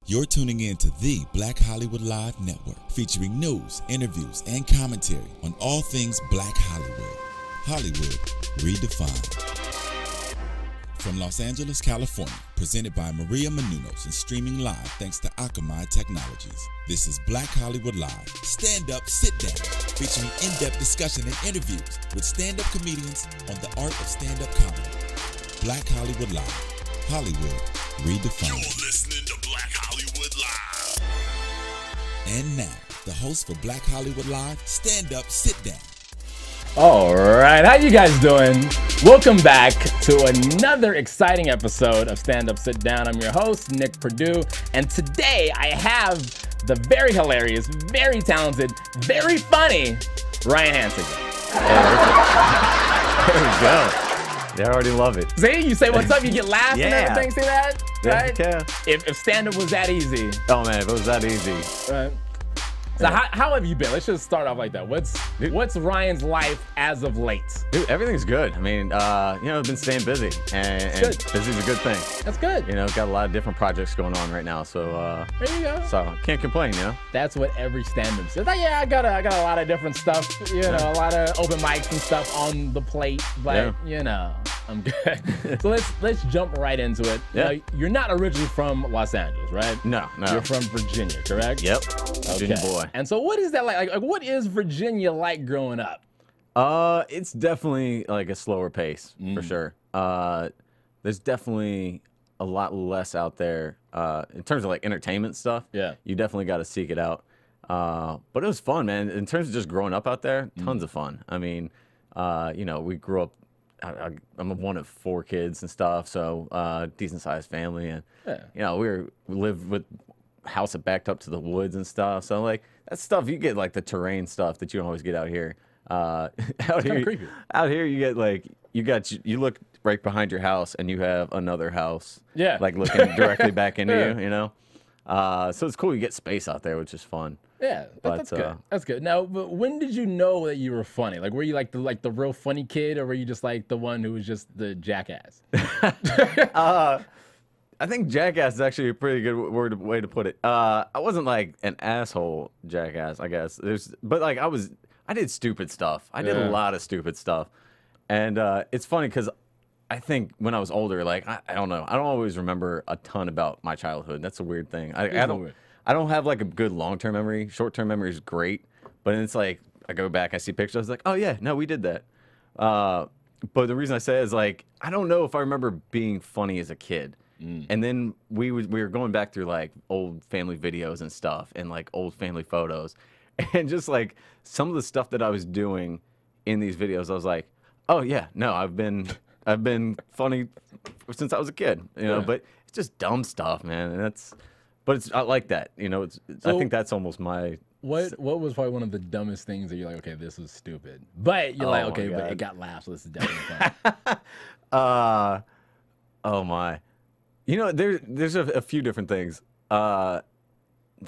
You're tuning in to the Black Hollywood Live Network, featuring news, interviews, and commentary on all things Black Hollywood. Hollywood redefined. From Los Angeles, California, presented by Maria Menounos and streaming live thanks to Akamai Technologies. This is Black Hollywood Live. Stand up, sit down, featuring in-depth discussion and interviews with stand-up comedians on the art of stand-up comedy. Black Hollywood Live. Hollywood redefined. You're listening to Black Hollywood Live. And now, the host for Black Hollywood Live, Stand Up, Sit Down. All right, how you guys doing? Welcome back to another exciting episode of Stand Up, Sit Down. I'm your host, Nick Perdue, and today I have the very hilarious, very talented, very funny Ryan Hansinger. There we go. They already love it. See, you say what's up, you get laughs and everything, see that? Right? Yeah. If stand-up was that easy. Oh man, if it was that easy. Right. So how have you been? Let's just start off like that. What's Ryan's life as of late? Dude, everything's good. I mean, I've been staying busy, and busy's a good thing. That's good. You know, got a lot of different projects going on right now, so there you go. So can't complain, you know. That's what every stand-up says. Like, yeah, I got a lot of different stuff. You know, a lot of open mics and stuff on the plate, but you know, I'm good. So let's jump right into it. Yeah. Now, you're not originally from Los Angeles, right? No. You're from Virginia, correct? Yep. Virginia boy. And so what is that like? Like, what is Virginia like growing up? It's definitely like a slower pace for sure. There's definitely a lot less out there in terms of like entertainment stuff. Yeah. You definitely got to seek it out. But it was fun, man. In terms of just growing up out there, tons of fun. I mean, we grew up. I'm one of 4 kids and stuff, so decent sized family, and we lived with house that backed up to the woods and stuff. So like that stuff, you get like the terrain stuff that you don't always get out here. Out here you get like you look right behind your house and you have another house. Yeah. Like looking directly back into you, you know. So it's cool. You get space out there, which is fun. Yeah, that's good. That's good. Now, but when did you know that you were funny? Like, were you like the real funny kid, or were you just like the one who was just the jackass? I think jackass is actually a pretty good way to put it. I wasn't like an asshole jackass, I guess. But like I did stupid stuff. I did a lot of stupid stuff, and it's funny because I think when I was older, like I don't know, I don't always remember a ton about my childhood. That's a weird thing. I don't have like a good long-term memory. Short-term memory is great, but it's like I go back, I see pictures, I was like, oh yeah, no, we did that. But the reason I say it is like I don't know if I remember being funny as a kid. And then we were going back through like old family videos and stuff, and like old family photos, and just like some of the stuff that I was doing in these videos, I was like, oh yeah, no, I've been funny since I was a kid, you know. But it's just dumb stuff, man, and I like that, you know. I think that's almost my. What was probably one of the dumbest things that you're like, okay, this was stupid, but you're like, okay, but it got laughs, so this is definitely fun. Oh my. You know, there's a few different things. God,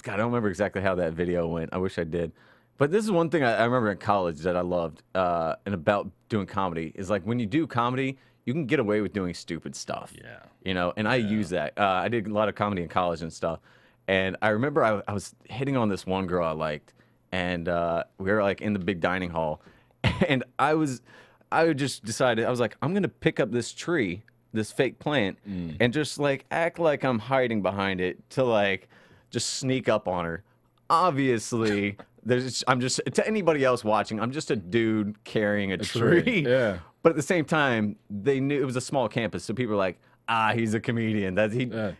I don't remember exactly how that video went. I wish I did. But this is one thing I remember in college that I loved and about doing comedy is like when you do comedy, you can get away with doing stupid stuff. Yeah. You know, and I use that. I did a lot of comedy in college and stuff. And I remember I was hitting on this one girl I liked, and we were like in the big dining hall, and I just decided, I was like, I'm gonna pick up this tree, this fake plant, and just like act like I'm hiding behind it to like just sneak up on her. Obviously, I'm just, to anybody else watching, I'm just a dude carrying a tree. Yeah. But at the same time, they knew it was a small campus, so people were like, he's a comedian.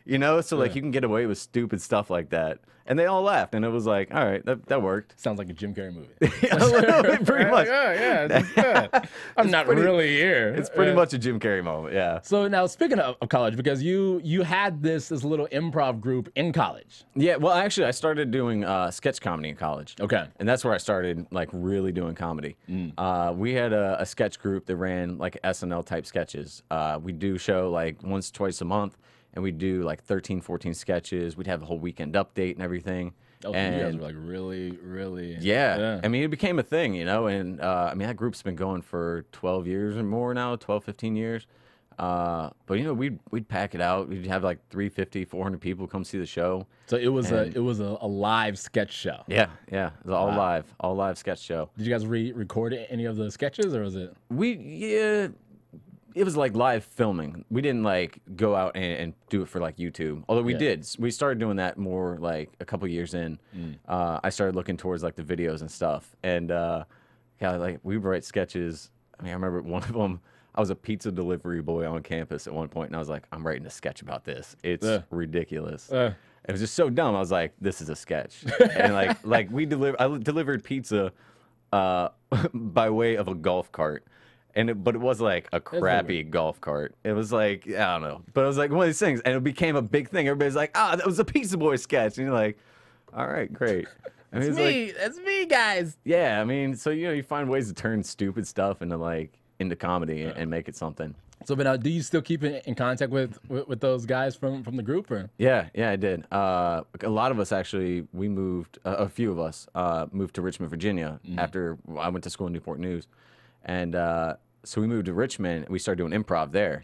You know, so like you can get away with stupid stuff like that. And they all laughed, and it was like, all right, that worked. Sounds like a Jim Carrey movie. A little bit, pretty much. Yeah, that's good. I'm not really here. It's pretty much a Jim Carrey moment, yeah. So now, speaking of college, because you had this little improv group in college. Yeah, well, actually, I started doing sketch comedy in college. Okay. And that's where I started, like, really doing comedy. We had a sketch group that ran, like, SNL-type sketches. We do show, like, once, twice a month. And we'd do like 13, 14 sketches. We'd have a whole weekend update and everything. Oh, and you guys were like really. Yeah. I mean, it became a thing, you know. And I mean, that group's been going for 12 years or more now, 12, 15 years. But you know, we'd pack it out. We'd have like 350, 400 people come see the show. So it was a live sketch show. Yeah, it was all live sketch show. Did you guys record any of the sketches, or was it? It was like live filming. We didn't like go out and do it for like YouTube. Although we did. We started doing that more like a couple years in. I started looking towards like the videos and stuff. And like we would write sketches. I mean, I remember one of them. I was a pizza delivery boy on campus at one point, and I was like, I'm writing a sketch about this. It's ridiculous. It was just so dumb. I was like, this is a sketch. And like I delivered pizza by way of a golf cart. But it was like a crappy golf cart. It was like, I don't know. But it was like one of these things, and it became a big thing. Everybody's like, that was a Pizza Boy sketch. And you're like, all right, great. I mean, That's me, guys. Yeah, I mean, so, you know, you find ways to turn stupid stuff into comedy and make it something. So, but now, do you still keep in contact with those guys from the group? Or? Yeah, I did. A lot of us actually, we moved, a few of us moved to Richmond, Virginia after I went to school in Newport News. And so we moved to Richmond, and we started doing improv there.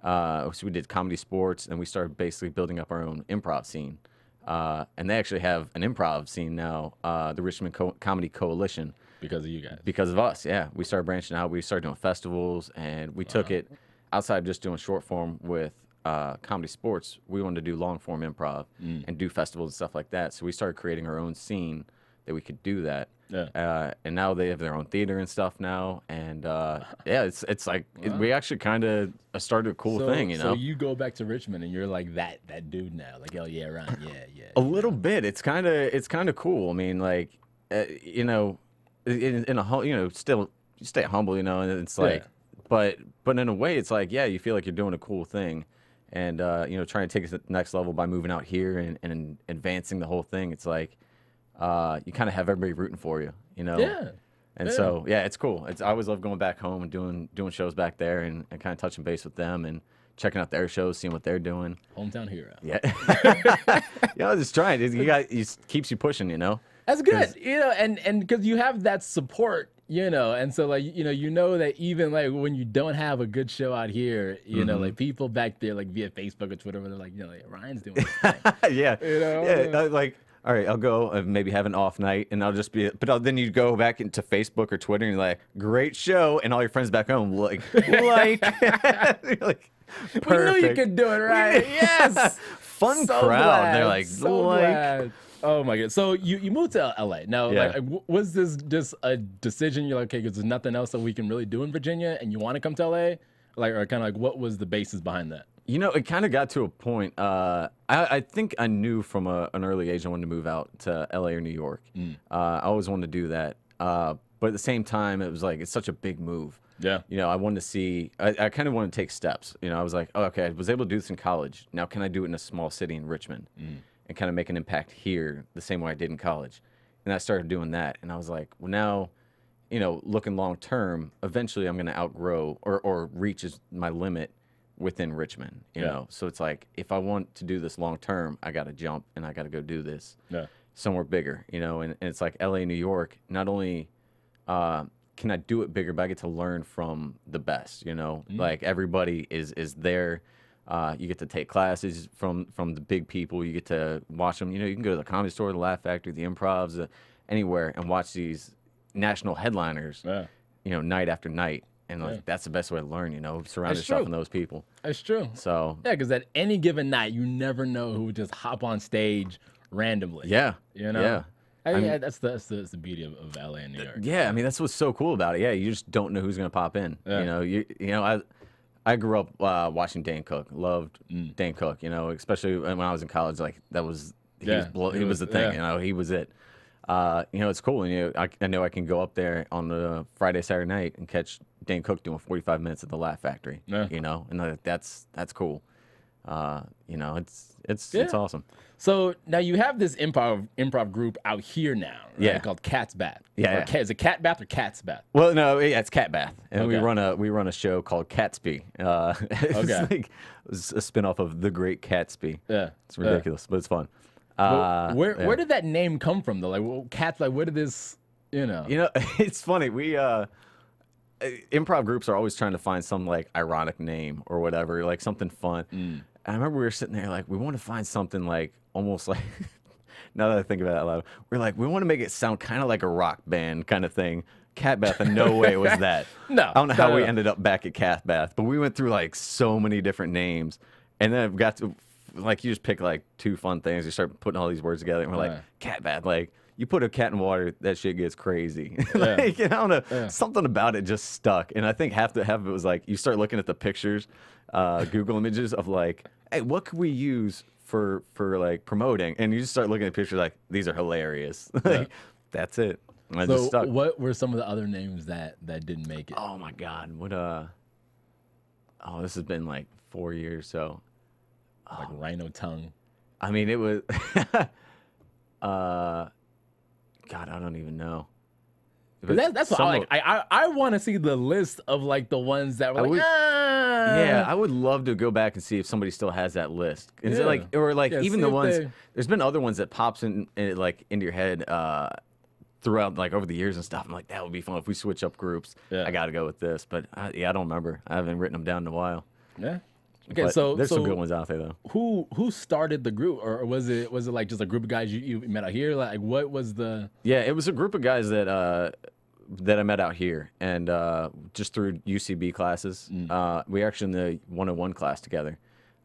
So we did comedy sports, and we started basically building up our own improv scene. And they actually have an improv scene now, the Richmond Comedy Coalition. Because of you guys. Because of us, yeah. We started branching out. We started doing festivals, and we took it outside of just doing short form with comedy sports. We wanted to do long form improv and do festivals and stuff like that. So we started creating our own scene that we could do that. Yeah. And now they have their own theater and stuff now. And it's like we actually kind of started a cool thing, you know. So you go back to Richmond and you're like that dude now, like, oh yeah, Ryan, yeah. A little bit. It's kind of cool. I mean, like, you know, in a you know, still you stay humble, you know, and it's like, but in a way, it's like, yeah, you feel like you're doing a cool thing, and you know, trying to take it to the next level by moving out here and advancing the whole thing. It's like, you kind of have everybody rooting for you, you know. Yeah. And so, yeah, it's cool. I always love going back home and doing shows back there and kind of touching base with them and checking out their shows, seeing what they're doing. Hometown hero. Yeah. Yeah, just trying. It keeps you pushing, you know. That's good, you know, and because you have that support, you know, and so like you know that even like when you don't have a good show out here, you know, like people back there like via Facebook or Twitter, where they're like, you know, like Ryan's doing this thing. Yeah, you know? Yeah, like, all right, I'll go and maybe have an off night, and I'll just be, then you go back into Facebook or Twitter, and you're like, great show, and all your friends back home like, you're like, perfect. We knew you could do it, right? Yes. Fun so crowd. Glad. They're like, Glad. Oh my god! So you moved to LA. Now, Yeah. like, was this just a decision? You're like, okay, because there's nothing else that we can really do in Virginia, and you want to come to LA, like, or kind of like, what was the basis behind that? You know, it kind of got to a point. I think I knew from an early age I wanted to move out to LA or New York. I always wanted to do that. But at the same time, it was like, it's such a big move. Yeah. You know, I wanted to see, I kind of wanted to take steps. You know, I was like, oh, okay, I was able to do this in college. Now, can I do it in a small city in Richmond and kind of make an impact here the same way I did in college? And I started doing that. And I was like, well, now, you know, looking long term, eventually I'm going to outgrow or reach my limit within Richmond, you know. So it's like, if I want to do this long term, I got to jump and I got to go do this somewhere bigger, you know. And it's like LA, New York, not only can I do it bigger, but I get to learn from the best, you know. Like, everybody is there. You get to take classes from the big people. You get to watch them. You know, you can go to the Comedy Store, the Laugh Factory, the Improvs, anywhere, and watch these national headliners, you know, night after night. And like, that's the best way to learn, you know, surround yourself with those people. That's true. So yeah, because at any given night, you never know who would just hop on stage randomly. Yeah. You know? Yeah. I mean, that's the beauty of LA and New York. Yeah, I mean, that's what's so cool about it. Yeah, you just don't know who's gonna pop in. You know, you know, I grew up watching Dane Cook. Loved Dane Cook. You know, especially when I was in college. Like, that was he was the thing. You know, he was it. You know, it's cool. And, you know, I know I can go up there on the Friday, Saturday night and catch Dane Cook doing 45 minutes at the Laugh Factory. You know, and that's cool. You know, it's awesome. So now you have this improv group out here now, right? Called Cat's Bath. Yeah. Is it Cat Bath or Cat's Bath? Well, no, yeah, it's Cat Bath, and we run a show called Catsby. It's like a spinoff of The Great Catsby. Yeah, it's ridiculous, but it's fun. Where did that name come from though? Like, Cats, like, where did this, you know? You know, it's funny. improv groups are always trying to find some like ironic name or whatever, like something fun. And I remember we were sitting there like, we want to find something like almost like, now that I think about it out loud, we're like, we want to make it sound kind of like a rock band kind of thing. Cat Bath, in no way was that. No, I don't know how no, we no. ended up back at Cat Bath, but we went through like so many different names. And then it got to, like, you just pick like 2 fun things. You start putting all these words together, and we're like, Cat Bath. Like, you put a cat in water, that shit gets crazy. Like, I don't know, something about it just stuck. And I think half of it was like, you start looking at the pictures, Google images of like, hey, what could we use for like promoting? And you just start looking at pictures like, these are hilarious. Like, that's it. And I just So stuck. what were some of the other names that didn't make it? Oh my God. What, oh, this has been like 4 years, so. Like Rhino Tongue. I mean, it was, God, I don't even know. That's what I like. I want to see the list of like the ones that were like, yeah, I would love to go back and see if somebody still has that list. Is it like, or like even the ones, there's been other ones that pops in like into your head throughout like over the years and stuff. I'm like, that would be fun if we switch up groups. I got to go with this, but yeah, I don't remember. I haven't written them down in a while. Yeah. Okay, But so there's some good ones out there though. Who started the group, or was it like just a group of guys you met out here? Like, what was the? Yeah, it was a group of guys that I met out here, and just through UCB classes. We actually in the 101 class together,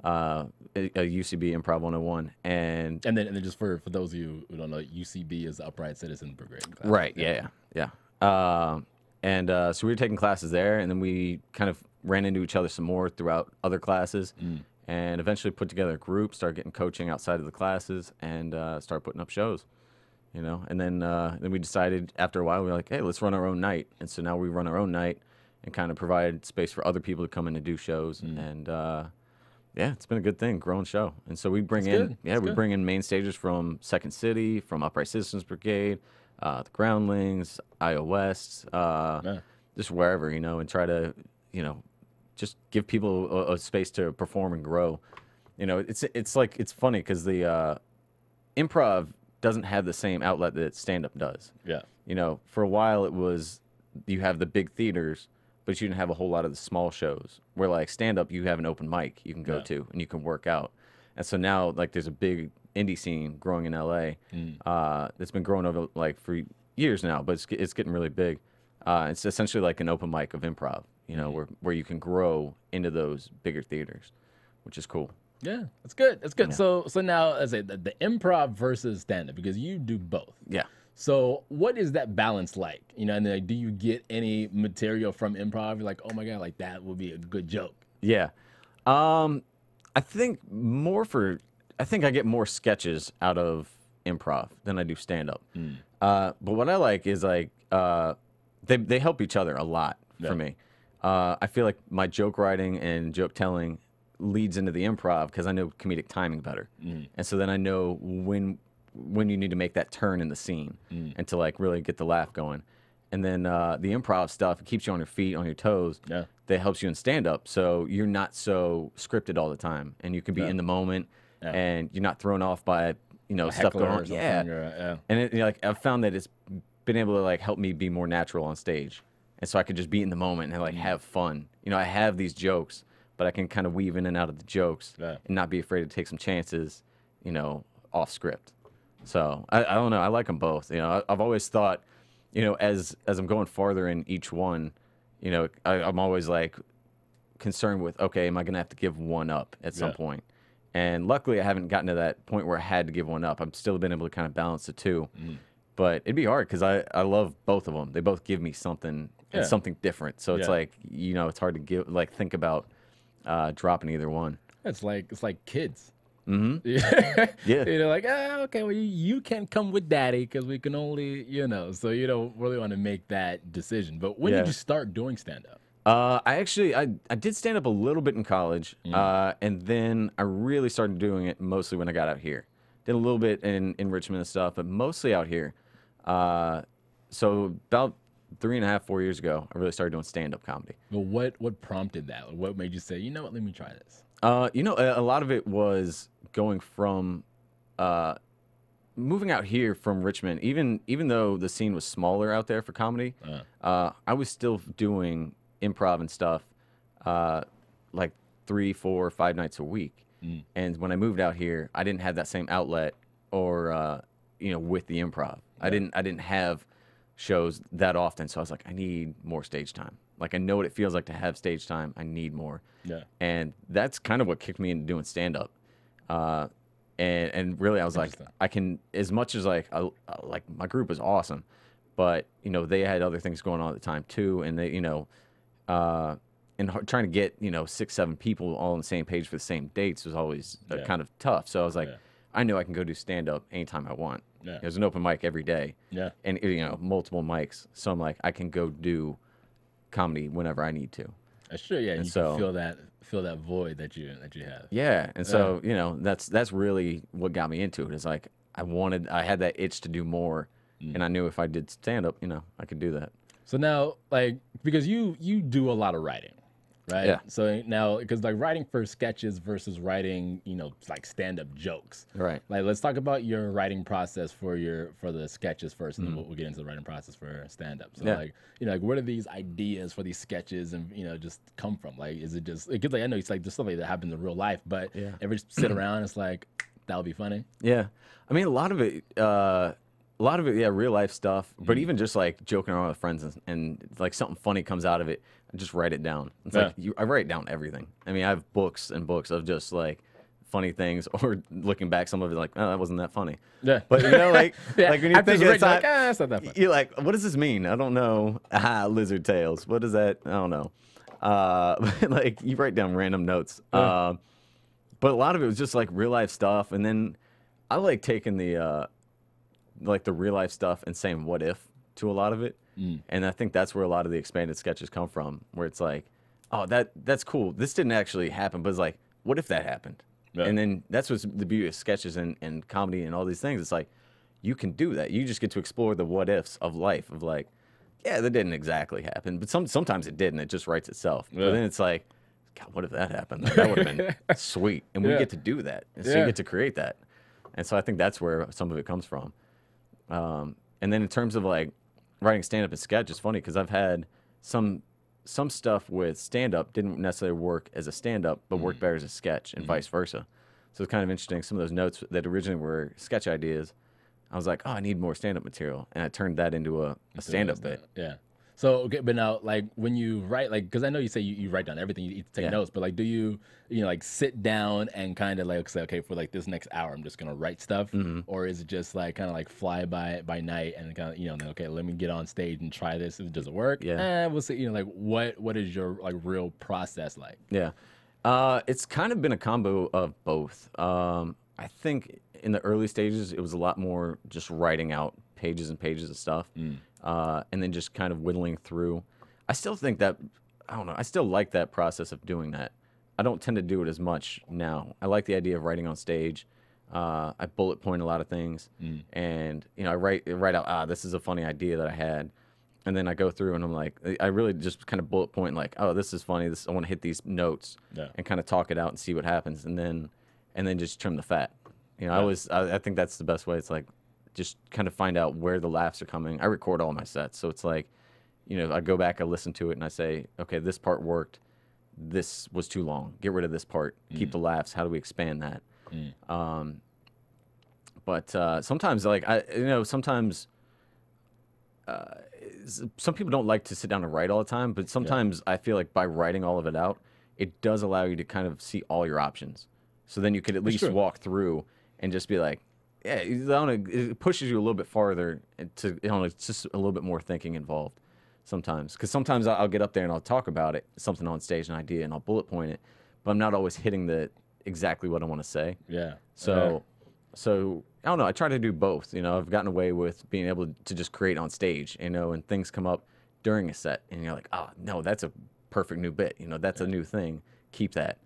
a UCB Improv 101, and then just for those of you who don't know, UCB is the Upright Citizen Brigade class. right, yeah. And so we were taking classes there, and then we kind of ran into each other some more throughout other classes, and eventually put together a group, started getting coaching outside of the classes, and started putting up shows. You know, and then we decided after a while, we were like, hey, let's run our own night. And so now we run our own night and kind of provide space for other people to come in and do shows. And yeah, it's been a good thing, growing show. And so we bring bring in main stagers from Second City, from Upright Citizens Brigade, the Groundlings, Iowa West, just wherever, you know, and try to, you know, just give people a space to perform and grow. You know, it's like, it's funny because the improv doesn't have the same outlet that stand-up does. Yeah. You know, for a while it was, you have the big theaters, but you didn't have a whole lot of the small shows. Where like stand-up, you have an open mic you can go to and you can work out. And so now like there's a big indie scene growing in LA. It's been growing over like for years now, but it's getting really big. It's essentially like an open mic of improv, you know, where you can grow into those bigger theaters, which is cool. Yeah, that's good. That's good. Yeah. So now, as I say, the improv versus stand-up, because you do both. Yeah. So what is that balance like? You know, and then, like, do you get any material from improv? You're like, oh my God, like that would be a good joke. Yeah. I think I get more sketches out of improv than I do stand-up. But what I like is like, they help each other a lot for me. I feel like my joke writing and joke telling leads into the improv because I know comedic timing better. And so then I know when you need to make that turn in the scene and to like really get the laugh going. And then the improv stuff, it keeps you on your feet, on your toes. Yeah. That helps you in stand-up. So you're not so scripted all the time. And you can be in the moment and you're not thrown off by, you know, stuff going on. Yeah. And you know, like I've found that it's been able to like help me be more natural on stage. And so I could just be in the moment and like have fun. You know, I have these jokes, but I can kind of weave in and out of the jokes and not be afraid to take some chances, you know, off script. So I don't know. I like them both. You know, I've always thought, you know, as I'm going farther in each one, you know, I'm always like concerned with, okay, am I going to have to give one up at some point? And luckily I haven't gotten to that point where I had to give one up. I've still been able to kind of balance the two. But it'd be hard because I love both of them. They both give me something and something different. So it's like, you know, it's hard to think about dropping either one. It's like kids. Yeah. You know, like, okay, well, you can't come with daddy because we can only, you know, so you don't really want to make that decision. But when did you start doing stand-up? I did stand-up a little bit in college, and then I really started doing it mostly when I got out here. Did a little bit in Richmond and stuff, but mostly out here. So about 3.5, 4 years ago, I really started doing stand-up comedy. Well, what prompted that? What made you say, you know what, let me try this? You know, a lot of it was going from moving out here from Richmond, even though the scene was smaller out there for comedy, I was still doing improv and stuff, like 3, 4, 5 nights a week. And when I moved out here, I didn't have that same outlet, or with the improv. I didn't have shows that often, so I was like, I need more stage time. Like, I know what it feels like to have stage time. I need more. Yeah. And that's kind of what kicked me into doing stand up. And really, I was like, I can, as much as like my group was awesome, but they had other things going on at the time too, and they and trying to get 6, 7 people all on the same page for the same dates was always kind of tough. So I was like, I know I can go do stand up anytime I want. Yeah. There's an open mic every day. Yeah. And multiple mics. So I'm like, I can go do comedy whenever I need to. That's true. Yeah. And you can feel that void that you have. Yeah. And so that's really what got me into it. Is like I had that itch to do more, and I knew if I did stand up, I could do that. So now, like, because you do a lot of writing, right? Yeah. So now, because like writing for sketches versus writing, like stand-up jokes. Right. Like, let's talk about your writing process for the sketches first, and then we'll get into the writing process for stand-up. So like, like, where do these ideas for these sketches and just come from? Like, is it just because like I know it's like there's stuff like that happens in real life, but ever just sit around, it's like that would be funny. Yeah. I mean, a lot of it, real life stuff, but even just like joking around with friends and like something funny comes out of it, I just write it down. It's like I write down everything. I mean, I have books and books of just like funny things, or looking back, some of it like, oh, that wasn't that funny. Yeah. But like when you think it's not that funny. You're like, what does this mean? I don't know. Lizard tails. What is that? I don't know. Like you write down random notes. But a lot of it was just like real life stuff, and then I like taking the like the real life stuff and saying what if to a lot of it. And I think that's where a lot of the expanded sketches come from, where it's like, oh, that's cool. This didn't actually happen, but it's like, what if that happened? Yeah. And then that's what's the beauty of sketches and comedy and all these things. It's like, you can do that. You just get to explore the what ifs of life, of like, yeah, that didn't exactly happen, but sometimes it did, and it just writes itself. Yeah. But then it's like, God, what if that happened? That would have been sweet. And we get to do that. And so you get to create that. And so I think that's where some of it comes from. And then in terms of like writing stand-up and sketch, it's funny because I've had some stuff with stand-up didn't necessarily work as a stand-up, but worked better as a sketch, and vice versa. So it's kind of interesting. Some of those notes that originally were sketch ideas, I was like, oh, I need more stand-up material. And I turned that into a stand-up bit. Yeah. So, okay, but now, like, when you write, like, because I know you say you write down everything, you take notes, but, like, do you, like, sit down and kind of, like, say, okay, for, like, this next hour, I'm just going to write stuff? Or is it just, like, kind of, like, fly by night and kind of, then, okay, let me get on stage and try this. Does it work? Yeah. We'll see, like, what is your, like, real process like? Yeah. It's kind of been a combo of both. I think in the early stages, it was a lot more just writing out pages and pages of stuff. And then just kind of whittling through. I still think that, I don't know, I still like that process of doing that. I don't tend to do it as much now. I like the idea of writing on stage. I bullet point a lot of things. And, I write out, this is a funny idea that I had. And then I go through and I'm like, I really just kind of bullet point like, oh, this is funny. I want to hit these notes and kind of talk it out and see what happens. And then just trim the fat. I think that's the best way. It's like, just kind of find out where the laughs are coming. I record all my sets, so it's like, I go back, I listen to it, and I say, okay, this part worked. This was too long. Get rid of this part. Keep the laughs. How do we expand that? But sometimes, like sometimes some people don't like to sit down and write all the time. But sometimes I feel like by writing all of it out, it does allow you to kind of see all your options. So then you could at least walk through and just be like, yeah, it pushes you a little bit farther to, it's just a little bit more thinking involved sometimes. Because sometimes I'll get up there and I'll talk about it, something on stage, an idea, and I'll bullet point it, but I'm not always hitting exactly what I want to say. Yeah. So I don't know. I try to do both. I've gotten away with being able to just create on stage, and things come up during a set, and you're like, oh, no, that's a perfect new bit. That's a new thing. Keep that.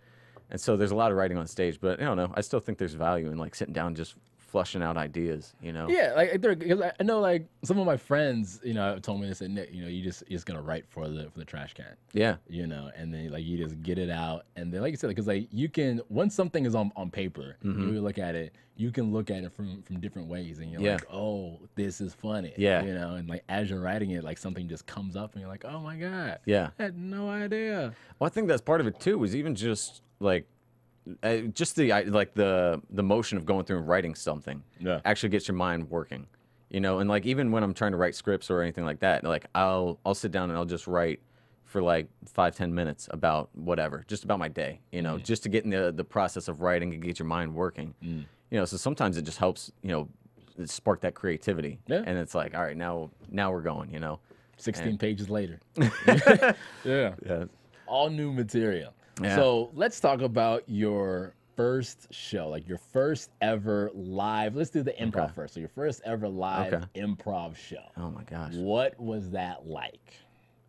And so there's a lot of writing on stage, but I don't know. I still think there's value in like sitting down and just flushing out ideas, you know? Yeah, like 'cause I know like some of my friends, told me, they said, Nick, you're just gonna write for the trash can. Yeah. And then like you just get it out, and then like you said, because like you can, once something is on paper, you look at it, you can look at it from different ways, and you're like, oh, this is funny. Yeah. And like as you're writing it, like something just comes up, and you're like, oh my god, Yeah. I had no idea. Well, I think that's part of it too. Was even just like, just the motion of going through and writing something. Yeah. Actually gets your mind working, And like even when I'm trying to write scripts or anything like that, like I'll sit down and I'll just write for like 5-10 minutes about whatever, just about my day, just to get in the process of writing and get your mind working. So sometimes it just helps, spark that creativity. Yeah. And it's like, all right, now we're going, 16 pages later. Yeah. Yeah. All new material. Yeah. So let's talk about your first show, like your first ever live. Let's do the improv first. So your first ever live improv show. Oh my gosh. What was that like?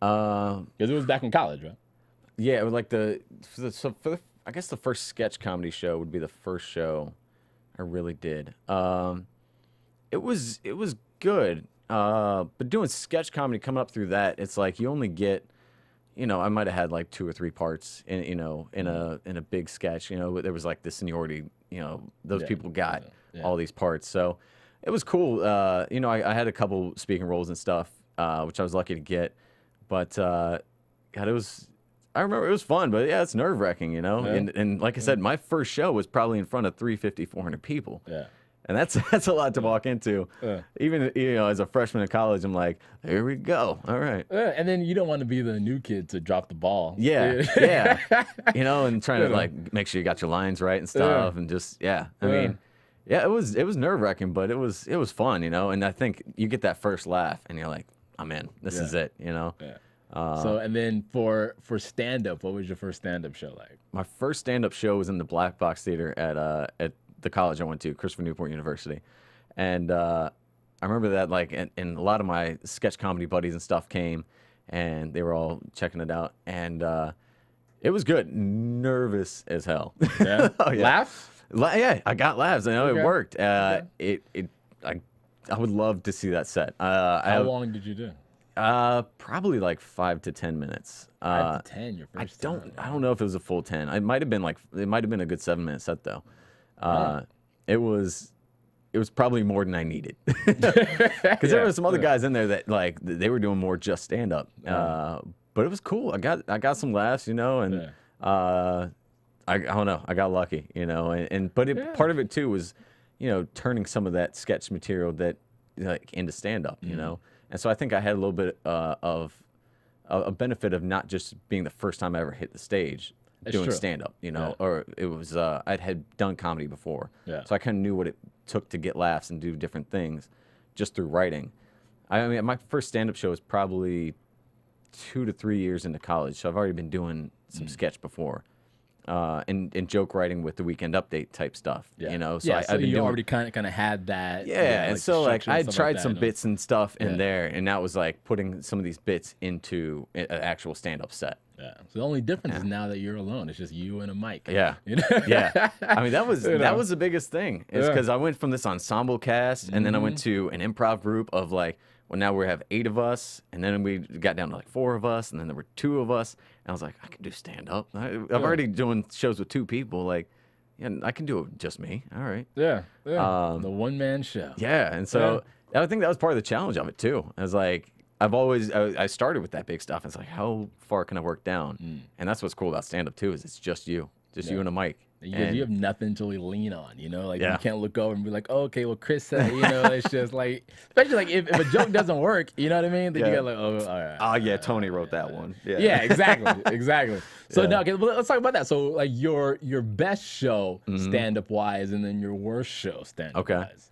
Because it was back in college, right? Yeah, it was like I guess the first sketch comedy show would be the first show I really did. It was good. But doing sketch comedy, coming up through that, it's like you only get, I might have had like 2 or 3 parts in a big sketch. There was like the seniority. Those people got all these parts, so it was cool. I had a couple speaking roles and stuff, which I was lucky to get. But God, I remember it was fun, but yeah, it's nerve wracking, Yeah. And like I said, my first show was probably in front of 350, 400 people. Yeah. And that's a lot to walk into. Yeah. Even as a freshman in college, I'm like, here we go. All right. And then you don't want to be the new kid to drop the ball. Yeah, yeah. And trying to like make sure you got your lines right and stuff, and just I mean, it was nerve wracking, but it was fun, And I think you get that first laugh, and you're like, I'm in. This is it, Yeah. So and then for stand up, what was your first stand up show like? My first stand up show was in the Black Box Theater at the college I went to, Christopher Newport University, and I remember that like, and a lot of my sketch comedy buddies and stuff came, and they were all checking it out, and it was good. Nervous as hell. Yeah. Oh, yeah. Laughs? Yeah, I got laughs. I know Okay. it worked. Okay. I would love to see that set. How long did you do? Probably like 5 to 10 minutes. 5 to 10, your I first don't time. know if it was a full 10. It might have been a good 7-minute set though. It was probably more than I needed. Because there were some other guys in there that like they were doing more just stand up. But it was cool. I got some laughs, and I don't know. I got lucky, but part of it too was, turning some of that sketch material that like into stand up, And so I think I had a little bit of a benefit of not just being the first time I ever hit the stage doing stand up, or it was I had done comedy before. Yeah. So I kind of knew what it took to get laughs and do different things just through writing. I mean, my first stand up show was probably 2 to 3 years into college, so I've already been doing some sketch before. And joke writing with the Weekend Update type stuff, So So I've been you doing, already kind of had that. and so like structure and I stuff tried like some that, bits and stuff in Yeah. there, and that was like putting some of these bits into an actual stand-up set. Yeah. So the only difference is now that you're alone. It's just you and a mic. Yeah, You know? yeah. I mean, that was know. the biggest thing. Is Yeah. because I went from this ensemble cast, and then I went to an improv group of like, well, now we have 8 of us, and then we got down to like 4 of us, and then there were 2 of us, and I was like, I can do stand-up. I'm already doing shows with 2 people, like, yeah, I can do it with just me. All right. Yeah. The one-man show. Yeah, and so I think that was part of the challenge of it too. I was like, I started with that big stuff. It's like, how far can I work down? And that's what's cool about stand-up too, is it's just you and a mic. Because you have nothing to really lean on, Like Yeah. you can't look over and be like, oh, okay, well, Chris said, it's just like, especially like if a joke doesn't work, you know what I mean? Then you Yeah. got like, oh, all right. Oh yeah, Tony wrote that one. Yeah, exactly. So Yeah. now, okay, let's talk about that. So like your best show stand-up wise, and then your worst show stand-up wise.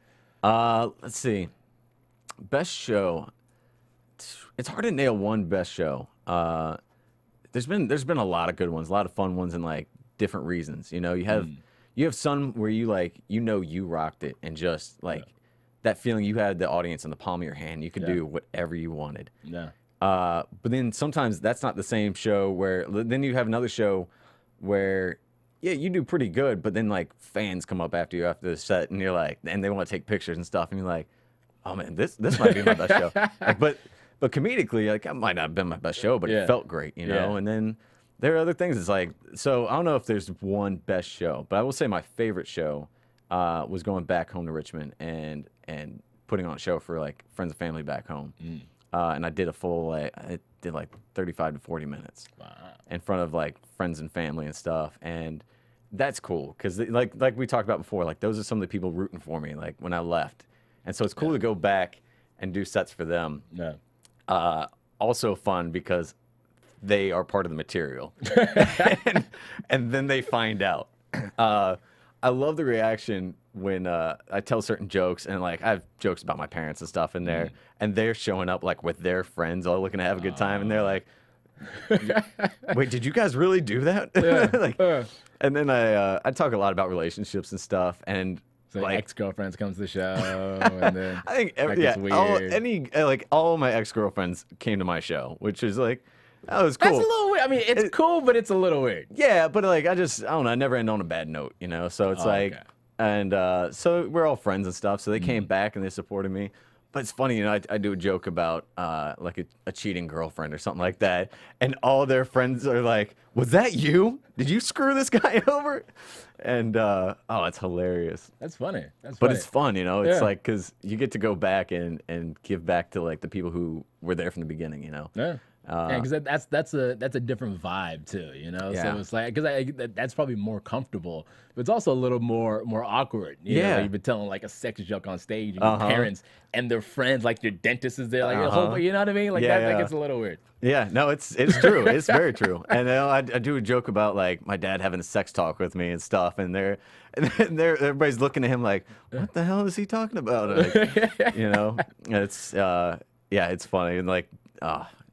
Let's see. Best show. It's hard to nail one best show. There's been a lot of good ones, a lot of fun ones, and like different reasons. You have some where you rocked it, and just like that feeling you had the audience in the palm of your hand. You could do whatever you wanted. Yeah. But then sometimes that's not the same show. Where then you have another show where yeah, you do pretty good, but then like fans come up after you after the set, and you're like, and they want to take pictures and stuff, and you're like, oh man, this might be my best show. Like, but comedically, like, it might not have been my best show, but it felt great, you know. And then there are other things. It's like, so I don't know if there's one best show, but I will say my favorite show was going back home to Richmond and putting on a show for like friends and family back home. And I did a full, I did like 35 to 40 minutes in front of like friends and family and stuff. And that's cool because like we talked about before, like those are some of the people rooting for me, like when I left. And so it's cool to go back and do sets for them. Also fun because they are part of the material. and then they find out. I love the reaction when I tell certain jokes, and like I have jokes about my parents and stuff in there, and they're showing up like with their friends, all looking to have a good time, and they're like, "Wait, did you guys really do that?" And then I talk a lot about relationships and stuff, and so like ex-girlfriends comes to the show, and then I think all my ex-girlfriends came to my show, which is like. That was cool. That's a little weird. I mean, it's cool, but it's a little weird. Yeah, but like I don't know. I never end on a bad note, you know. So it's like, and so we're all friends and stuff. So they came back and they supported me. But it's funny, you know. I do a joke about like a cheating girlfriend or something like that, and all their friends are like, "Was that you? Did you screw this guy over?" And oh, it's hilarious. That's funny. But it's fun, you know. It's like because you get to go back and give back to like the people who were there from the beginning, you know. Yeah. Because that's a different vibe too, you know. So it's like because that's probably more comfortable, but it's also a little more awkward. You know, you've been telling like a sex joke on stage, and your parents and their friends, like your dentist is there, like the whole, you know what I mean? Like that gets a little weird. Yeah, no, it's true. It's very true. And I do a joke about like my dad having a sex talk with me and stuff, and everybody's looking at him like, what the hell is he talking about? Like, you know, it's it's funny and like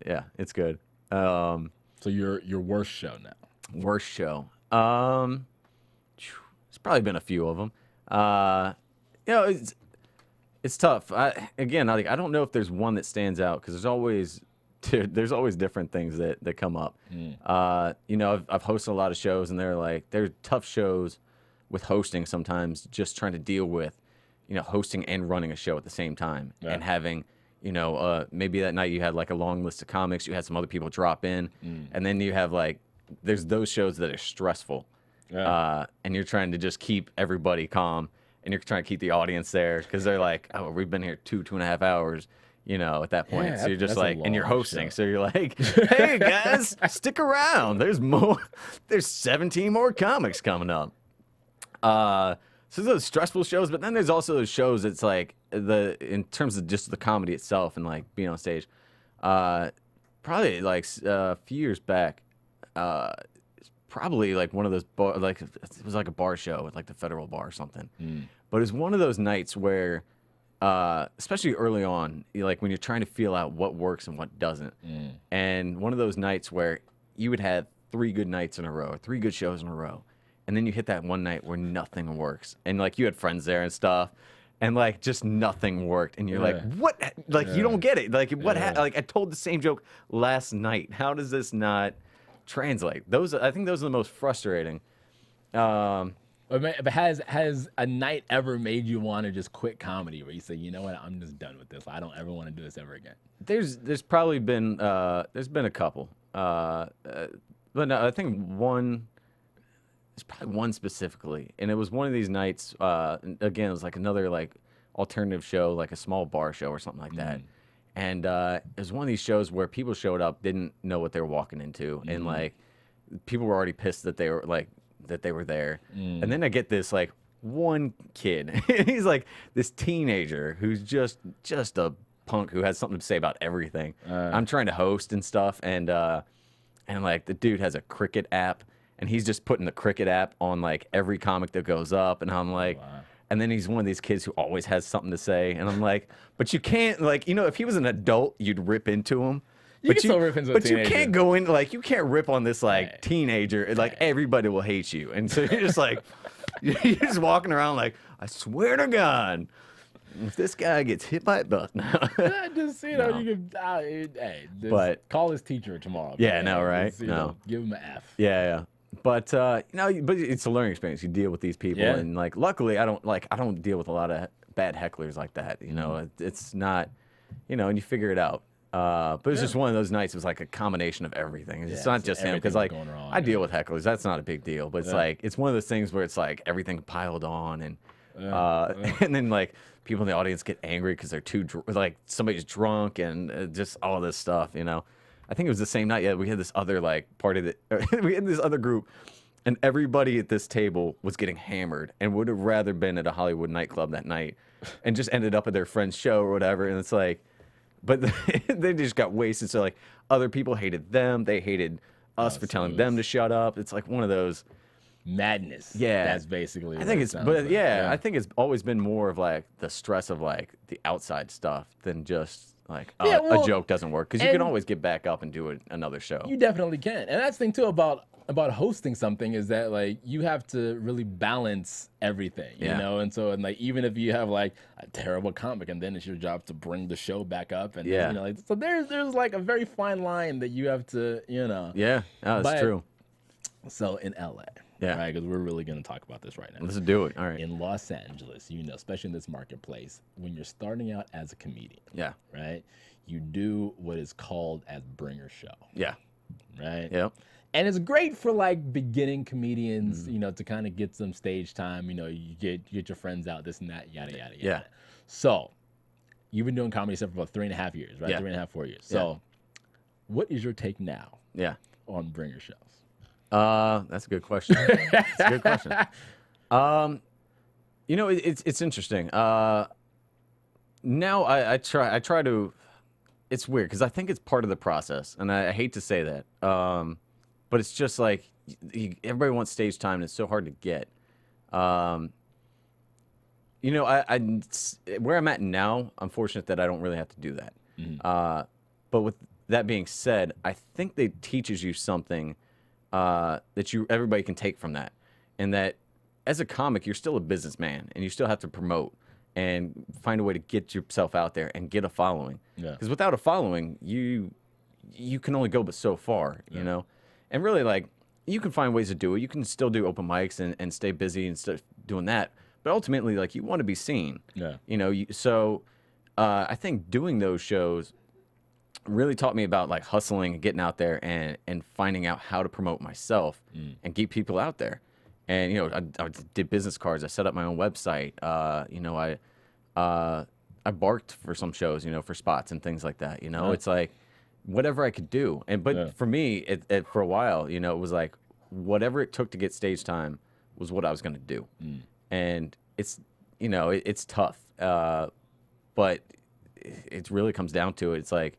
yeah, it's good. So your worst show now? Worst show. It's probably been a few of them. You know, it's tough. I don't know if there's one that stands out because there's always different things that come up. You know, I've hosted a lot of shows, and they're tough shows with hosting sometimes. Just trying to deal with, you know, hosting and running a show at the same time, and having. You know, maybe that night you had like a long list of comics, you had some other people drop in, and then you have like, there's those shows that are stressful, and you're trying to just keep everybody calm, and you're trying to keep the audience there because they're like, oh, we've been here 2.5 hours, you know, at that point. So you're just like, and you're hosting, so you're like, hey guys, stick around. There's more. There's 17 more comics coming up. So those stressful shows, but then there's also those shows that's like in terms of just the comedy itself and like being on stage. Probably like a few years back, it's probably like one of those like it was like a bar show at like the Federal Bar or something. But it's one of those nights where, especially early on, like when you're trying to feel out what works and what doesn't, and one of those nights where you would have 3 good nights in a row, 3 good shows in a row. And then you hit that one night where nothing works. And, like, you had friends there and stuff. And, like, just nothing worked. And you're like, what? Like, you don't get it. Like, what happened? Like, I told the same joke last night. How does this not translate? I think those are the most frustrating. But has a night ever made you want to just quit comedy where you say, you know what, I'm just done with this. I don't ever want to do this ever again? There's probably been, there's been a couple. But no, I think there's probably one specifically, and it was one of these nights. Again, it was like another like alternative show, like a small bar show or something like that. And it was one of these shows where people showed up, didn't know what they were walking into, and like people were already pissed that they were there. And then I get this like one kid, he's like this teenager who's just a punk who has something to say about everything. I'm trying to host and stuff, and like the dude has a Cricket app. And he's just putting the Cricket app on like every comic that goes up, and I'm like, and then he's one of these kids who always has something to say, and I'm like, but you can't, like, you know, if he was an adult, you'd rip into him. You can still rip into a teenager. But you can't go in, like, you can't rip on this like teenager, like everybody will hate you, and so you're just like, you're just walking around like, I swear to God, if this guy gets hit by a bus now, just you know, you can, but call his teacher tomorrow. Yeah, no, right? Just, know, give him an F. Yeah. But but it's a learning experience. You deal with these people, and like, luckily, I don't deal with a lot of bad hecklers like that. You know, it's not, and you figure it out. But it's just one of those nights. It was like a combination of everything. It's not just him, because like I deal with hecklers. That's not a big deal. But it's like it's one of those things where it's like everything piled on, and and then like people in the audience get angry because they're like somebody's drunk, and just all this stuff. I think it was the same night. Yeah, we had this other like party that we had this other group, and everybody at this table was getting hammered and would have rather been at a Hollywood nightclub that night, and just ended up at their friend's show or whatever. And it's like. But they just got wasted. So like other people hated them. They hated us for telling them to shut up. It's like one of those madness. Yeah, that's basically. I think it's, but like. I think it's always been more of like the stress of like the outside stuff than just like a joke doesn't work, because you can always get back up and do another show. You definitely can, and that's the thing too about hosting something is that like you have to really balance everything, you know, and like even if you have like a terrible comic, and then it's your job to bring the show back up, and like, so there's like a very fine line that you have to, that's true. So in LA, right, because we're really going to talk about this right now. Let's do it. All right. In Los Angeles, especially in this marketplace, when you're starting out as a comedian, right, you do what is called as bringer show, right, and it's great for like beginning comedians, to kind of get some stage time. You get your friends out, this and that, yada yada yada. So you've been doing comedy stuff for about 3.5 years, right? 3.5, 4 years. So what is your take now? On bringer shows? That's a good question. That's a good question. It's interesting. Now I try to. It's weird because I think it's part of the process, and I hate to say that. But it's just like everybody wants stage time, and it's so hard to get. Where I'm at now, I'm fortunate that I don't really have to do that. But with that being said, I think it teaches you something that everybody can take from that, and that as a comic, you're still a businessman, and you still have to promote and find a way to get yourself out there and get a following. Because without a following, you can only go but so far, And really, like, you can find ways to do it. You can still do open mics and stay busy and start doing that. But ultimately, like, you want to be seen. So I think doing those shows really taught me about, like, hustling and getting out there and finding out how to promote myself and get people out there. And, I did business cards. I set up my own website. I barked for some shows, for spots and things like that. It's like, whatever I could do. But for me, for a while, it was like whatever it took to get stage time was what I was going to do. And it's, it's tough. But it really comes down to it. It's like,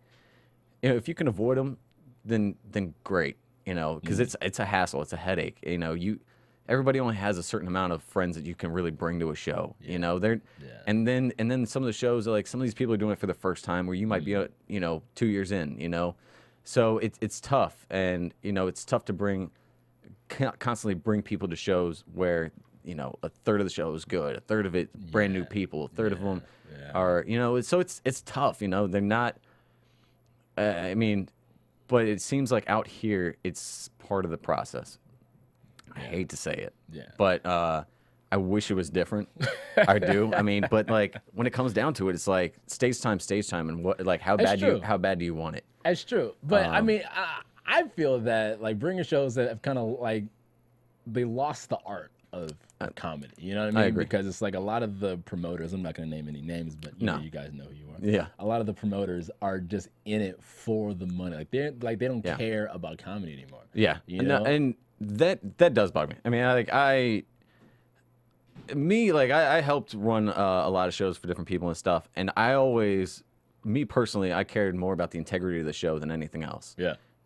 if you can avoid them, then great, because it's a hassle. It's a headache. Everybody only has a certain amount of friends that you can really bring to a show, and then some of the shows are like, some of these people are doing it for the first time, where you might be 2 years in, so it's tough, and it's tough to constantly bring people to shows where a third of the show is good, a third of it brand new people, a third of them are so it's tough, they're not but it seems like out here it's part of the process. I hate to say it, but I wish it was different. I do. But like when it comes down to it, it's like stage time, and what, like how bad do you want it? That's true. But I feel that like bringer shows that have kind of like they lost the art of comedy. You know what I mean? I agree. Because it's like a lot of the promoters. I'm not going to name any names, but you guys know who you are. Yeah. A lot of the promoters are just in it for the money. Like they don't care about comedy anymore. Yeah. And that does bug me. I helped run a lot of shows for different people and stuff, and me personally, I cared more about the integrity of the show than anything else.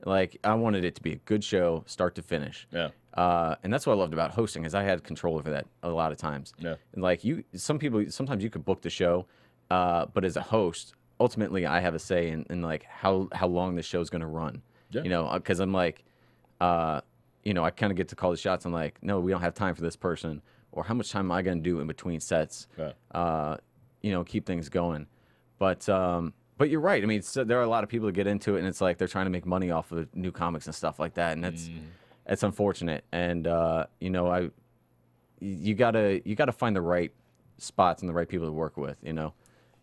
Like, I wanted it to be a good show, start to finish. And that's what I loved about hosting, is I had control over that a lot of times. And like sometimes you could book the show, but as a host, ultimately I have a say in like how long the show's going to run. Because I'm like, I kind of get to call the shots. I'm like, no, we don't have time for this person, or how much time am I going to do in between sets? Keep things going. But you're right. There are a lot of people that get into it, and it's like they're trying to make money off of new comics and stuff like that, and it's unfortunate. And you know, you gotta find the right spots and the right people to work with. You know.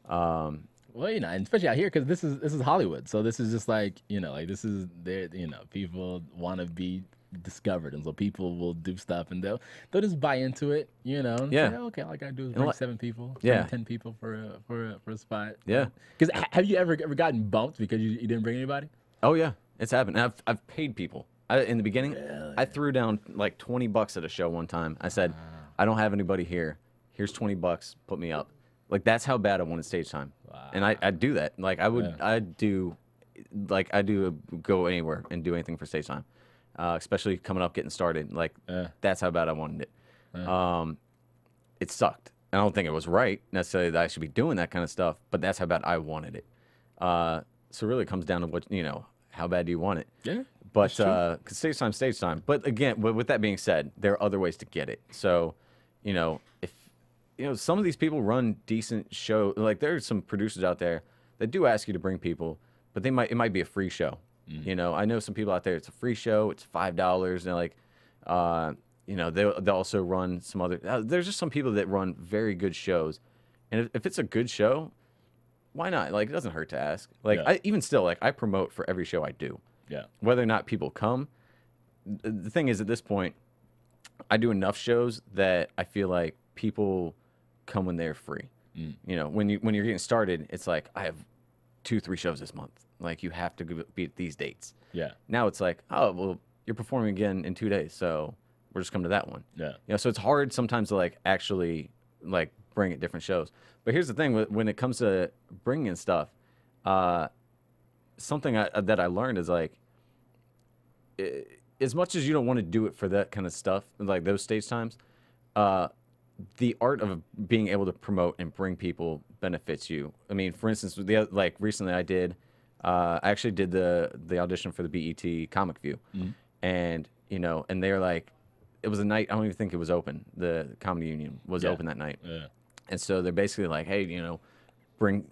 Well, you know, and especially out here, because this is Hollywood, so this is just like, you know, like this is there. You know, people want to be discovered, and so people will do stuff, and they'll just buy into it. You know, and Yeah. say, okay, all I gotta do is bring 7 people, Yeah. 10 people for a spot. Yeah. Because have you ever gotten bumped because you didn't bring anybody? Oh yeah, it's happened. I've paid people. In the beginning, I threw down like $20 at a show one time. I said, I don't have anybody here. Here's $20. Put me up. Like that's how bad I wanted stage time. Wow. And I'd do that. Like I'd do go anywhere and do anything for stage time. Especially coming up, getting started. Like that's how bad I wanted it. It sucked. I don't think it was right necessarily that I should be doing that kind of stuff, but that's how bad I wanted it. So really it comes down to what, you know, how bad do you want it? Yeah. But cause stage time. But again, with that being said, there are other ways to get it. So, you know, if you know, some of these people run decent show. Like there's some producers out there that do ask you to bring people, but it might be a free show. You know, I know some people out there. It's a free show. It's $5. And they're like, you know, they'll also run some other. There's just some people that run very good shows, and if it's a good show, why not? Like it doesn't hurt to ask. Like even still, like I promote for every show I do. Yeah. Whether or not people come, the thing is at this point, I do enough shows that I feel like people come when they're free. You know, when you're getting started, it's like I have 2-3 shows this month. Like you have to be at these dates. Yeah. Now it's like, oh well, you're performing again in 2 days, so we're just coming to that one. Yeah. You know, so it's hard sometimes to like actually like bring at different shows. But here's the thing: when it comes to bringing in stuff, something that I learned is like, as much as you don't want to do it for that kind of stuff, like those stage times, the art of being able to promote and bring people benefits you. I mean, for instance, like recently I actually did the audition for the BET Comic View, and you know, and they're like, it was a night, I don't even think it was open. The Comedy Union was open that night, and so they're basically like, hey, you know, bring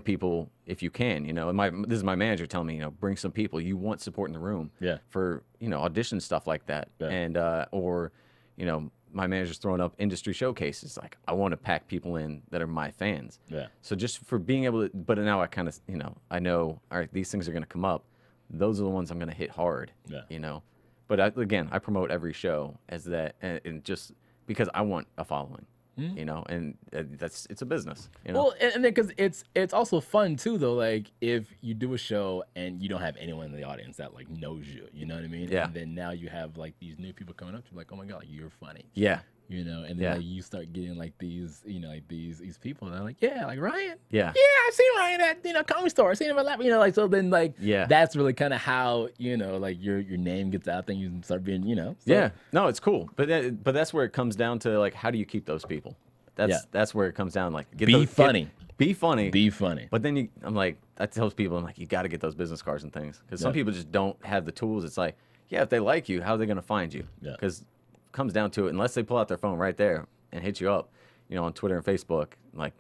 people if you can, you know. And this is my manager telling me, you know, bring some people. You want support in the room, for you know audition stuff like that, and or you know. My manager's throwing up industry showcases. Like, I want to pack people in that are my fans. Yeah. So just for being able to, but now I kind of, you know, I know, all right, these things are going to come up. Those are the ones I'm going to hit hard, you know. But again, I promote every show as that, and just because I want a following, you know, and it's a business, you know. Well, and then because it's also fun too, though. Like if you do a show and you don't have anyone in the audience that like knows you, you know what I mean? Yeah. And then now you have like these new people coming up to you, like, oh my god, like, you're funny. Yeah. You know, and then like you start getting like these, you know, like these people that are like, yeah, like Ryan. Yeah. Yeah, I've seen Ryan at, you know, Comedy Store. I've seen him at Lab, you know, like, so then like that's really kind of how, you know, like your name gets out there and you start being, you know. So. Yeah. No, it's cool. But that's where it comes down to, like, how do you keep those people? That's where it comes down. Like, be funny. Be funny. Be funny. But then I'm like, I tell people, I'm like, you got to get those business cards and things, because some people just don't have the tools. It's like, yeah, if they like you, how are they going to find you? Because it comes down to it, unless they pull out their phone right there and hit you up, you know, on Twitter and Facebook, like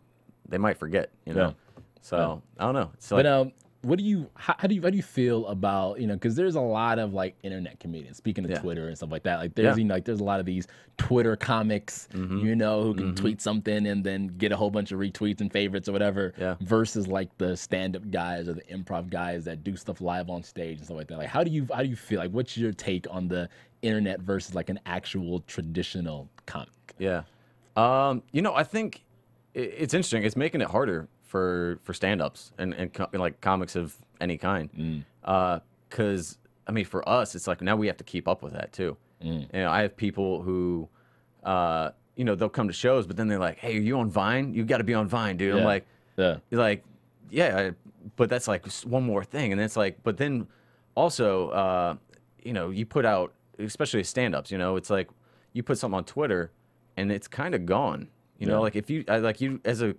they might forget, you know. So I don't know. So, but what do you how do you feel about, you know, because there's a lot of like internet comedians, speaking of Twitter and stuff like that, like there's you know, like there's a lot of these Twitter comics, you know, who can tweet something and then get a whole bunch of retweets and favorites or whatever, versus like the stand-up guys or the improv guys that do stuff live on stage and stuff like that. Like how do you feel, like what's your take on the internet versus like an actual traditional comic? You know, I think it's interesting. It's making it harder for stand-ups and like comics of any kind. Because, I mean, for us, it's like now we have to keep up with that, too. You know, I have people who, you know, they'll come to shows, but then they're like, hey, are you on Vine? You got to be on Vine, dude. I'm like, you're like, yeah, but that's like one more thing. And it's like, but then also, you know, you put out, especially stand-ups, you know, it's like you put something on Twitter and it's kind of gone. You know, like if you, like you, as a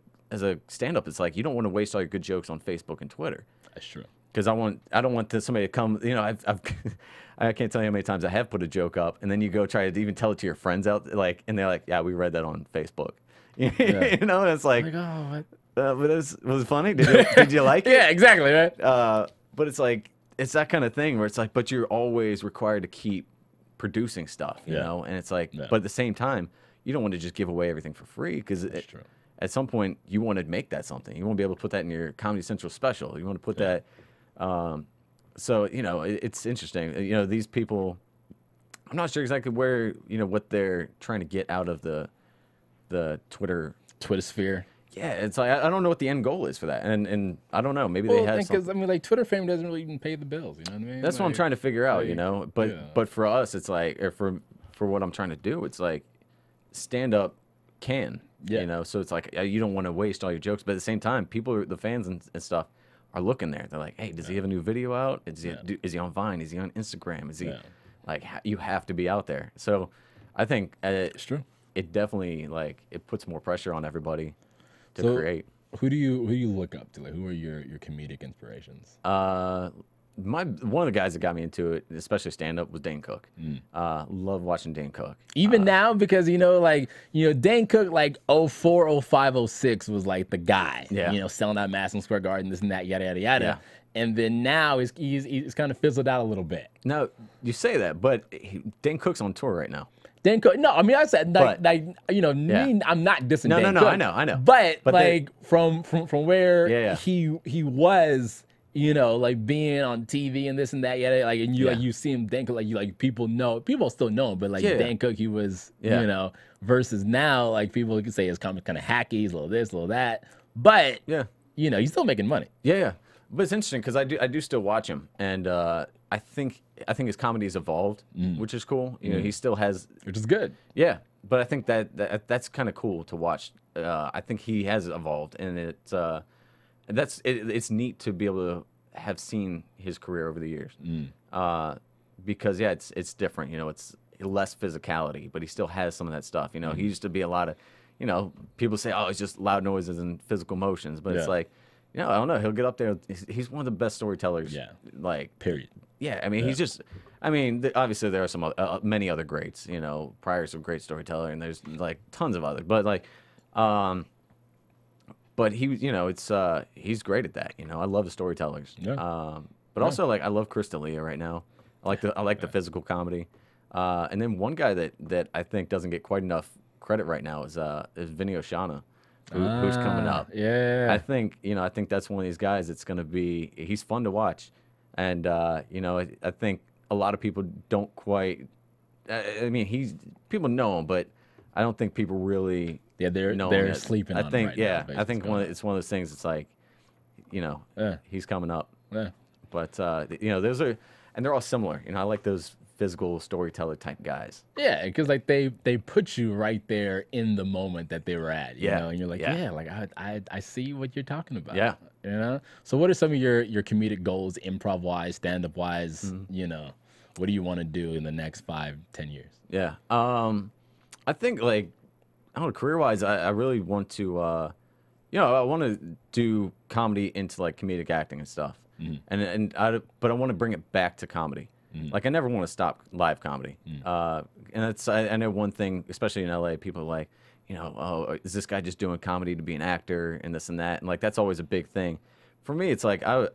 stand-up, it's like you don't want to waste all your good jokes on Facebook and Twitter. That's true. Because I don't want somebody to come. You know, I've I can't tell you how many times I have put a joke up, and then you go try to even tell it to your friends out, like, and they're like, "Yeah, we read that on Facebook." You know, and it's like, oh, what? But was it funny? Did you like it? Yeah, exactly, right. But it's like it's that kind of thing where it's like, but you're always required to keep producing stuff, you Yeah. know, and it's like, Yeah. but at the same time, you don't want to just give away everything for free because true. at some point you want to make that something. You want to be able to put that in your Comedy Central special. You want to put that. So you know, it's interesting. You know, these people. I'm not sure exactly where what they're trying to get out of the Twitter sphere. Yeah, it's like I don't know what the end goal is for that, and I don't know. Maybe they have because something. I mean, like Twitter fame doesn't really even pay the bills. You know what I mean? That's what I'm trying to figure out, you know. But yeah. but for us, it's like, or for what I'm trying to do, it's like stand up can, you know. So it's like you don't want to waste all your jokes, but at the same time, people, the fans and stuff, are looking there. They're like, hey, does he have a new video out? Is he on Vine? Is he on Instagram? Is he like you have to be out there? So I think It's true. It definitely it puts more pressure on everybody to create. Who do you look up to? Like, who are your comedic inspirations? One of the guys that got me into it, especially stand up, was Dane Cook. Love watching Dane Cook. Even now, because Dane Cook, like 04, 05, 06 was like the guy. Yeah. Selling out Madison Square Garden, this and that, yada yada yada. Yeah. And then now he's kind of fizzled out a little bit. Now you say that, but Dane Cook's on tour right now. Dane Cook, no, I mean I said But- me, I'm not dissing No, Dane no, Cook. I know. But they- from where Yeah. he was, like being on TV and this and that, and you see him Dane Cook, people still know him, but Dane Cook, he was, versus now, like people can say his comments kind of hacky, he's a little this, a little that, but he's still making money. Yeah. But it's interesting because I do still watch him, and I think his comedy has evolved, which is cool. He still has, Which is good. yeah. But I think that's kind of cool to watch. I think he has evolved, and it's neat to be able to have seen his career over the years. Because it's different. It's less physicality, but he still has some of that stuff. He used to be a lot of, people say, oh, it's just loud noises and physical motions, but it's like, I don't know. He'll get up there. He's one of the best storytellers. Yeah. Period. Yeah. I mean, he's just. I mean, obviously there are some many other greats. Pryor's a great storyteller, and there's tons of others. But but he, he's great at that. I love the storytellers. Yeah. But also I love Chris D'Elia right now. I like the physical comedy. And then one guy that I think doesn't get quite enough credit right now is Vinny Oshana. Who's coming up? Yeah, I think that's one of these guys that's going to be. He's fun to watch, and I think a lot of people don't quite. I mean, people know him, but I don't think people really. Yeah, they're sleeping on him right now, I think it's one of those things. It's like, he's coming up. Yeah. But those are, and they're all similar. I like those physical storyteller type guys. Yeah, because they put you right there in the moment that they were at, you know, and you're like, I see what you're talking about. Yeah. So what are some of your comedic goals, improv wise, stand up wise? What do you want to do in the next 5-10 years? Yeah. I think I don't know, career wise, I really want to I want to do comedy into comedic acting and stuff. But I want to bring it back to comedy. I never want to stop live comedy. And that's I know one thing, especially in LA, people are like, oh, is this guy just doing comedy to be an actor and this and that? And that's always a big thing. For me, it's I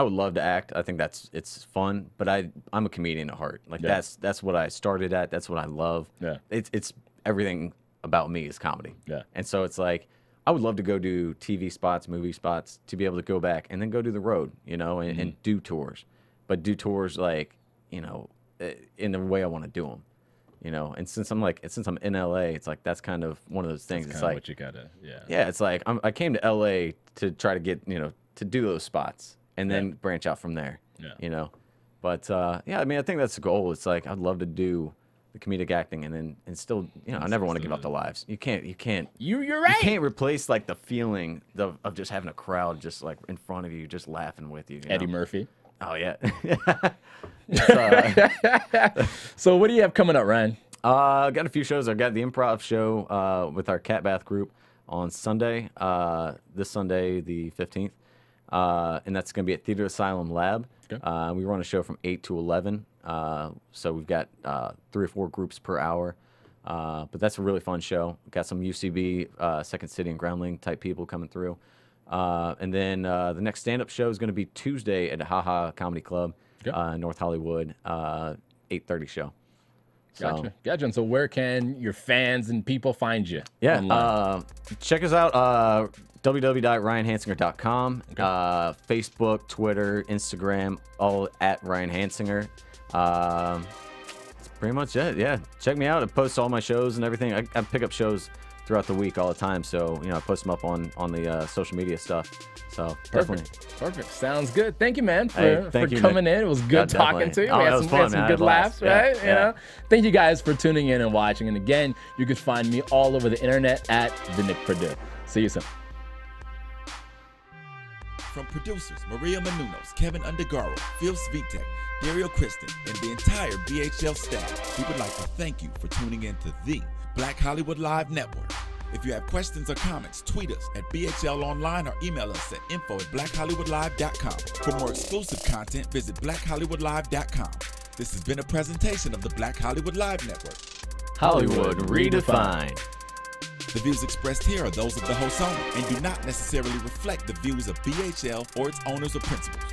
would love to act. I think it's fun, but I'm a comedian at heart. That's what I started at. That's what I love. Yeah. It's everything about me is comedy. Yeah. And so it's I would love to go do TV spots, movie spots, to be able to go back and then go do the road, and do tours. But do tours in the way I want to do them, And since I'm in LA, it's that's kind of one of those things. That's it's what you gotta, yeah. It's I came to LA to try to get to do those spots and then branch out from there. Yeah. But I mean, I think that's the goal. It's I'd love to do the comedic acting and still I never want to give up the lives. You can't. You're right. You can't replace the feeling of just having a crowd just in front of you, just laughing with you. Eddie Murphy. Oh yeah. So what do you have coming up, Ryan? I've got a few shows. I've got the improv show with our Cat Bath group on Sunday, this Sunday, the 15th. And that's going to be at Theater Asylum Lab. Okay. We run a show from 8 to 11. So we've got 3 or 4 groups per hour. But that's a really fun show. We've got some UCB, Second City and Groundling type people coming through. And then the next stand-up show is going to be Tuesday at Haha Comedy Club in North Hollywood. 8:30 show. So, Gotcha. And so where can your fans and people find you? yeah, online? check us out, www.ryanhansinger.com, Facebook, Twitter, Instagram, all at Ryan Hansinger. That's pretty much it. Yeah, check me out. I post all my shows and everything. I pick up shows throughout the week all the time, so I post them up on the social media stuff. So definitely. Perfect. Sounds good. Thank you, man, for you, coming Nick. in. It was good Yeah, talking to definitely. you. Oh, We that had was some, we had fun, some man. I good had a blast. laughs, right? Yeah, yeah. Thank you guys for tuning in and watching. And again, you can find me all over the internet at The Nick Purdue. See you soon. From producers Maria Menounos, Kevin Undergaro, Phil Svitek, Dario Kristen, and the entire BHL staff, we would like to thank you for tuning in to the Black Hollywood Live Network. If you have questions or comments, tweet us at BHL Online or email us at info@blackhollywoodlive.com. For more exclusive content, visit blackhollywoodlive.com. This has been a presentation of the Black Hollywood Live Network. Hollywood redefined. The views expressed here are those of the host only and do not necessarily reflect the views of BHL or its owners or principals.